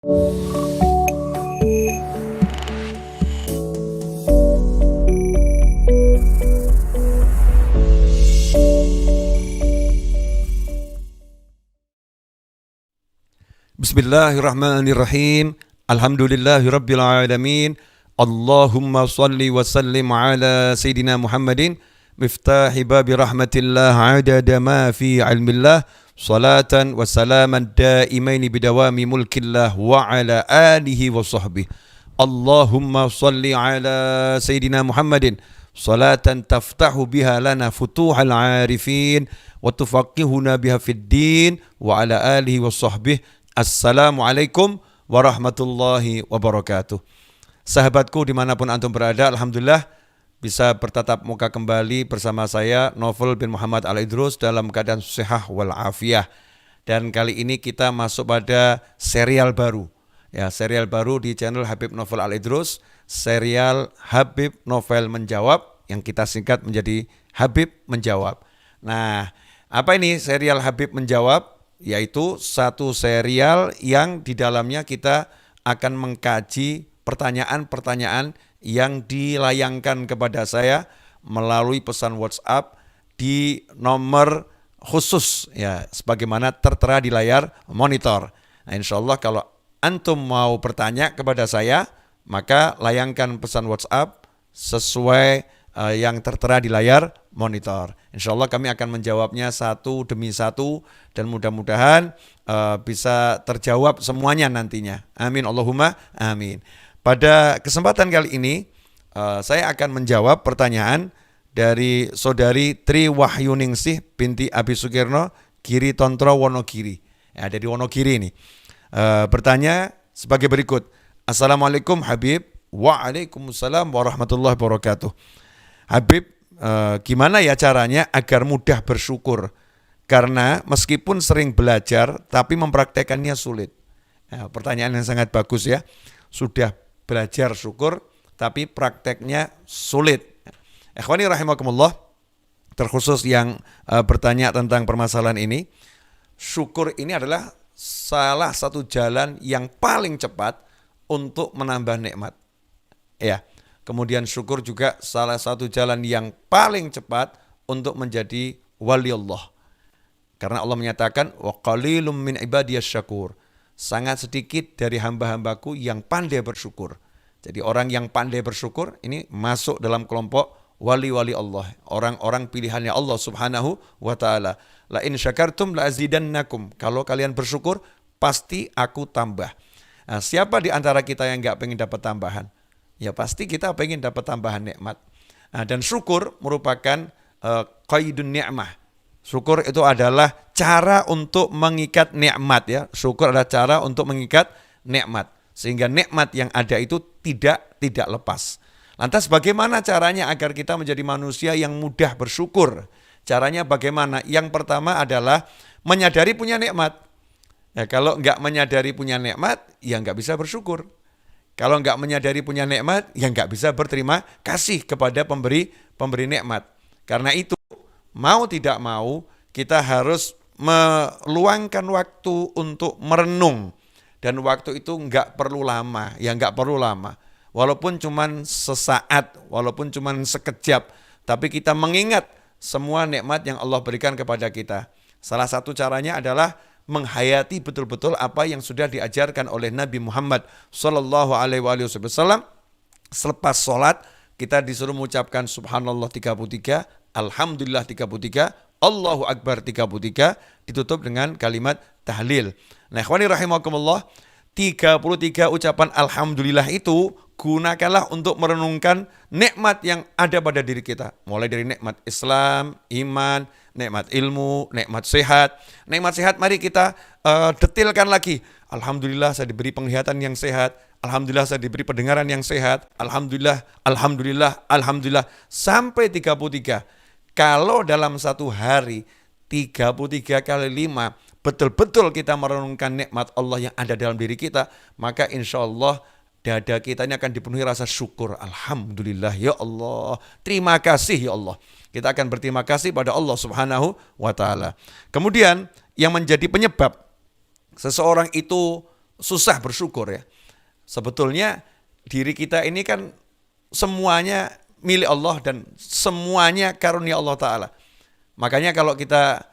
Bismillahirrahmanirrahim. Alhamdulillahirabbil alamin. Allahumma shalli wa sallim ala sayidina Muhammadin miftahi babi rahmatillah adada ma fi ilmillah salatan wa salaman daimaini bidawami mulkillah wa ala alihi wa sahbihi. Allahumma shalli ala sayidina Muhammadin salatan taftahu biha lana futuhal arifin wa tufaqihuna biha fid din wa ala alihi wa sahbihi. Assalamualaikum warahmatullahi wabarakatuh. Sahabatku dimanapun antum berada, alhamdulillah bisa bertatap muka kembali bersama saya Novel bin Muhammad Al-Idrus dalam keadaan sehat wal afiyah. Dan kali ini kita masuk pada serial baru. Ya, serial baru di channel Habib Novel Al-Idrus, serial Habib Novel Menjawab yang kita singkat menjadi Habib Menjawab. Nah, apa ini serial Habib Menjawab? Yaitu satu serial yang di dalamnya kita akan mengkaji pertanyaan-pertanyaan yang dilayangkan kepada saya melalui pesan WhatsApp di nomor khusus ya, sebagaimana tertera di layar monitor. Nah, insya Allah kalau antum mau bertanya kepada saya, maka layangkan pesan WhatsApp sesuai yang tertera di layar monitor. Insya Allah kami akan menjawabnya satu demi satu dan mudah-mudahan bisa terjawab semuanya nantinya. Amin Allahumma amin. Pada kesempatan kali ini saya akan menjawab pertanyaan dari saudari Tri Wahyuningsih binti Abi Sukirno Giri Tontro Wonogiri. Ya, dari Wonogiri ini. Bertanya sebagai berikut. Assalamualaikum Habib. Waalaikumsalam warahmatullahi wabarakatuh. Habib, gimana ya caranya agar mudah bersyukur? Karena meskipun sering belajar, tapi mempraktekannya sulit. Nah, pertanyaan yang sangat bagus ya. Sudah belajar syukur, tapi prakteknya sulit. Ikhwani rahimakumullah, terkhusus yang bertanya tentang permasalahan ini, syukur ini adalah salah satu jalan yang paling cepat untuk menambah nikmat. Ya. Kemudian syukur juga salah satu jalan yang paling cepat untuk menjadi wali Allah. Karena Allah menyatakan wa qalilum min ibadiyas syakur. Sangat sedikit dari hamba-hambaku yang pandai bersyukur. Jadi orang yang pandai bersyukur ini masuk dalam kelompok wali-wali Allah, orang-orang pilihannya Allah Subhanahu wa taala. La in syakartum la azidannakum. Kalau kalian bersyukur pasti aku tambah. Nah, siapa di antara kita yang enggak pengen dapat tambahan? Ya pasti kita pengen dapat tambahan nikmat. Nah, dan syukur merupakan qaidun ni'mah. Syukur itu adalah cara untuk mengikat nikmat ya. Syukur adalah cara untuk mengikat nikmat sehingga nikmat yang ada itu tidak lepas. Lantas bagaimana caranya agar kita menjadi manusia yang mudah bersyukur? Caranya bagaimana? Yang pertama adalah menyadari punya nikmat. Ya, kalau enggak menyadari punya nikmat, ya enggak bisa bersyukur. Kalau enggak menyadari punya nikmat, ya enggak bisa berterima kasih kepada pemberi nikmat. Karena itu, mau tidak mau, kita harus meluangkan waktu untuk merenung. Dan waktu itu enggak perlu lama, ya enggak perlu lama. Walaupun cuman sesaat, walaupun cuman sekejap, tapi kita mengingat semua nikmat yang Allah berikan kepada kita. Salah satu caranya adalah menghayati betul-betul apa yang sudah diajarkan oleh Nabi Muhammad sallallahu alaihi wasallam. Selepas sholat kita disuruh mengucapkan subhanallah 33, alhamdulillah 33, Allahu akbar 33, ditutup dengan kalimat tahlil. Nah, ikhwani rahimakumullah, 33 ucapan alhamdulillah itu gunakanlah untuk merenungkan nikmat yang ada pada diri kita. Mulai dari nikmat Islam, iman, nikmat ilmu, nikmat sehat. Nikmat sehat mari kita detilkan lagi. Alhamdulillah saya diberi penglihatan yang sehat. Alhamdulillah saya diberi pendengaran yang sehat. Alhamdulillah, alhamdulillah, alhamdulillah. Sampai 33. Kalau dalam satu hari 33 kali 5 betul-betul kita merenungkan nikmat Allah yang ada dalam diri kita, maka insya Allah dada kita ini akan dipenuhi rasa syukur. Alhamdulillah ya Allah, terima kasih ya Allah. Kita akan berterima kasih pada Allah Subhanahu wa taala. Kemudian yang menjadi penyebab seseorang itu susah bersyukur ya. Sebetulnya diri kita ini kan semuanya milik Allah dan semuanya karunia Allah Ta'ala. Makanya kalau kita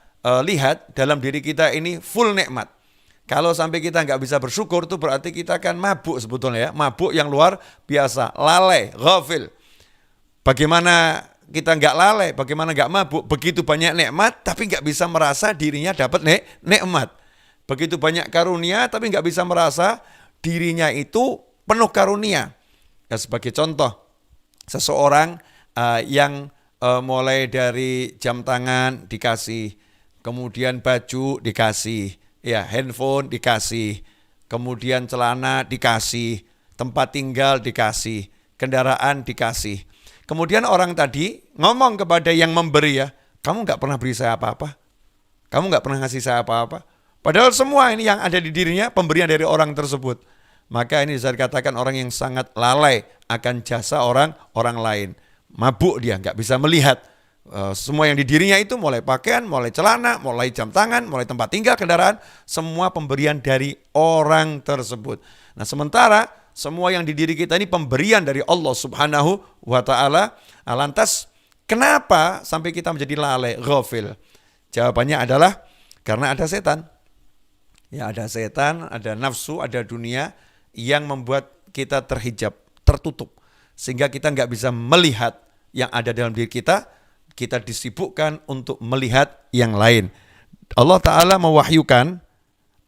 lihat dalam diri kita ini full nikmat. Kalau sampai kita nggak bisa bersyukur itu berarti kita kan mabuk sebetulnya ya. Mabuk yang luar biasa, lalai, ghafil. Bagaimana kita nggak lalai, bagaimana nggak mabuk, begitu banyak nikmat tapi nggak bisa merasa dirinya dapat nikmat. Begitu banyak karunia tapi nggak bisa merasa dirinya itu penuh karunia. Ya, sebagai contoh, seseorang yang mulai dari jam tangan dikasih, kemudian baju dikasih, ya handphone dikasih, kemudian celana dikasih, tempat tinggal dikasih, kendaraan dikasih. Kemudian orang tadi ngomong kepada yang memberi ya, kamu nggak pernah beri saya apa-apa, kamu nggak pernah ngasih saya apa-apa. Padahal semua ini yang ada di dirinya pemberian dari orang tersebut. Maka ini bisa dikatakan orang yang sangat lalai akan jasa orang lain. Mabuk dia, nggak bisa melihat semua yang di dirinya itu, mulai pakaian, mulai celana, mulai jam tangan, mulai tempat tinggal, kendaraan, semua pemberian dari orang tersebut. Nah sementara semua yang di diri kita ini pemberian dari Allah Subhanahu wa Ta'ala. Lantas kenapa sampai kita menjadi lalai, ghafil? Jawabannya adalah karena ada setan. Ya, ada setan, ada nafsu, ada dunia yang membuat kita terhijab, tertutup. Sehingga kita nggak bisa melihat yang ada dalam diri kita disibukkan untuk melihat yang lain. Allah Ta'ala mewahyukan,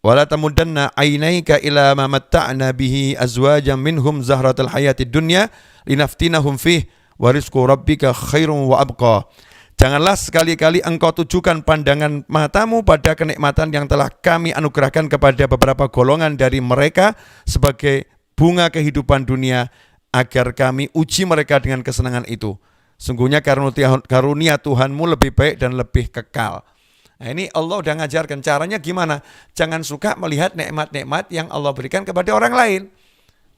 wala tamudanna ainaika ila ma matta'na bihi azwajan minhum zahratal hayatid dunya linaftinahum fih wa rizqu rabbika khairun wa abqa. Janganlah sekali-kali engkau tujukan pandangan matamu pada kenikmatan yang telah kami anugerahkan kepada beberapa golongan dari mereka sebagai bunga kehidupan dunia, agar kami uji mereka dengan kesenangan itu. Sungguhnya karunia Tuhanmu lebih baik dan lebih kekal. Nah ini Allah udah ngajarkan caranya gimana. Jangan suka melihat nikmat-nikmat yang Allah berikan kepada orang lain.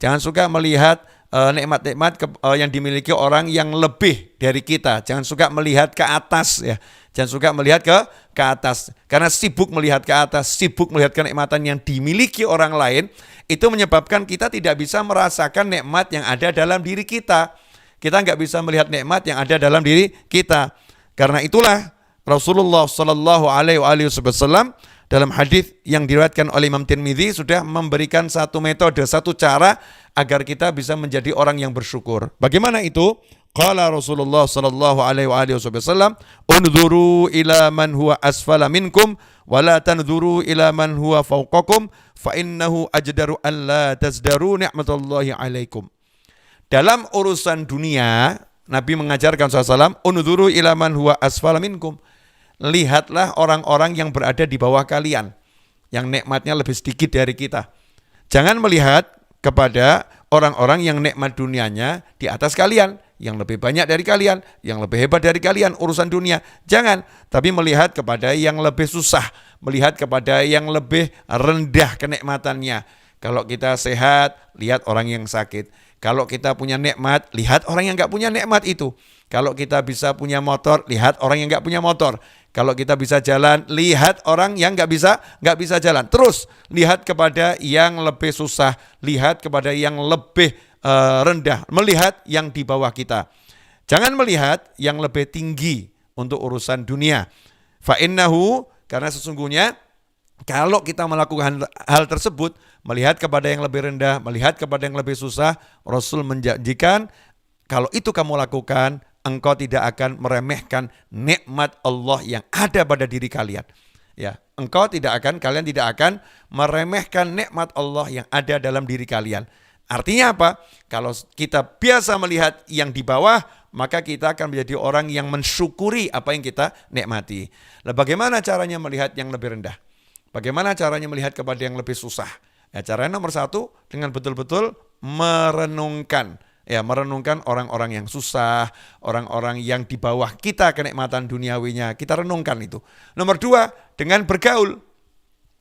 Jangan suka melihat nikmat-nikmat yang dimiliki orang yang lebih dari kita. Jangan suka melihat ke atas ya. Jangan suka melihat ke atas. Karena sibuk melihat ke atas, sibuk melihat kenikmatan yang dimiliki orang lain, itu menyebabkan kita tidak bisa merasakan nikmat yang ada dalam diri kita. Kita nggak bisa melihat nikmat yang ada dalam diri kita. Karena itulah Rasulullah Shallallahu Alaihi Wasallam dalam hadis yang diriwayatkan oleh Imam Tirmidzi sudah memberikan satu metode, satu cara agar kita bisa menjadi orang yang bersyukur. Bagaimana itu? Qala Rasulullah Shallallahu Alaihi Wasallam, "Unzuru ila man huwa asfala minkum, wa la tanzuru ila man huwa fawqakum, fa innahu ajdaru an la tazdaru ni'matallahi alaikum." Dalam urusan dunia, Nabi mengajarkan SAW, "Unzuru ila man huwa asfala minkum." Lihatlah orang-orang yang berada di bawah kalian, yang nikmatnya lebih sedikit dari kita. Jangan melihat kepada orang-orang yang nikmat dunianya di atas kalian, yang lebih banyak dari kalian, yang lebih hebat dari kalian urusan dunia. Jangan, tapi melihat kepada yang lebih susah, melihat kepada yang lebih rendah kenikmatannya. Kalau kita sehat, lihat orang yang sakit. Kalau kita punya nikmat, lihat orang yang nggak punya nikmat itu. Kalau kita bisa punya motor, lihat orang yang nggak punya motor. Kalau kita bisa jalan, lihat orang yang nggak bisa jalan. Terus lihat kepada yang lebih susah, lihat kepada yang lebih rendah, melihat yang di bawah kita. Jangan melihat yang lebih tinggi untuk urusan dunia. Fa innahu, karena sesungguhnya kalau kita melakukan hal tersebut, melihat kepada yang lebih rendah, melihat kepada yang lebih susah, Rasul menjanjikan kalau itu kamu lakukan, engkau tidak akan meremehkan nikmat Allah yang ada pada diri kalian. Ya, kalian tidak akan meremehkan nikmat Allah yang ada dalam diri kalian. Artinya apa? Kalau kita biasa melihat yang di bawah, maka kita akan menjadi orang yang mensyukuri apa yang kita nikmati. Nah, bagaimana caranya melihat yang lebih rendah? Bagaimana caranya melihat kepada yang lebih susah? Ya, caranya nomor satu, dengan betul-betul merenungkan. Ya, merenungkan orang-orang yang susah, orang-orang yang di bawah kita kenikmatan duniawinya, kita renungkan itu. Nomor dua, dengan bergaul.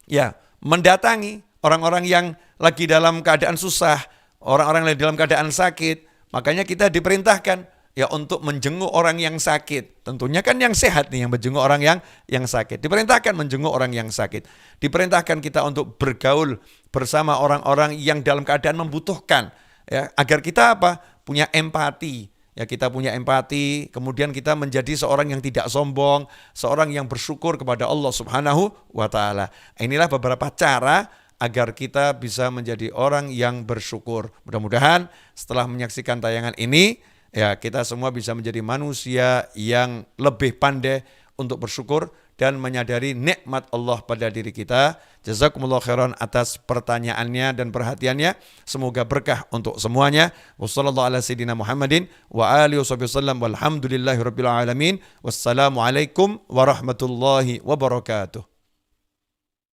Ya, mendatangi orang-orang yang lagi dalam keadaan susah, orang-orang yang dalam keadaan sakit. Makanya kita diperintahkan ya untuk menjenguk orang yang sakit. Tentunya kan yang sehat nih yang menjenguk orang yang sakit. Diperintahkan menjenguk orang yang sakit. Diperintahkan kita untuk bergaul bersama orang-orang yang dalam keadaan membutuhkan, ya, agar kita apa? Punya empati. Ya, kita punya empati, kemudian kita menjadi seorang yang tidak sombong, seorang yang bersyukur kepada Allah Subhanahu wa taala. Inilah beberapa cara agar kita bisa menjadi orang yang bersyukur. Mudah-mudahan setelah menyaksikan tayangan ini, ya, kita semua bisa menjadi manusia yang lebih pandai untuk bersyukur dan menyadari nikmat Allah pada diri kita. Jazakumullah khairan atas pertanyaannya dan perhatiannya. Semoga berkah untuk semuanya. Wassallallahu ala sayyidina Muhammadin wa alihi wasallam walhamdulillahi rabbil alamin. Wassalamualaikum warahmatullahi wabarakatuh.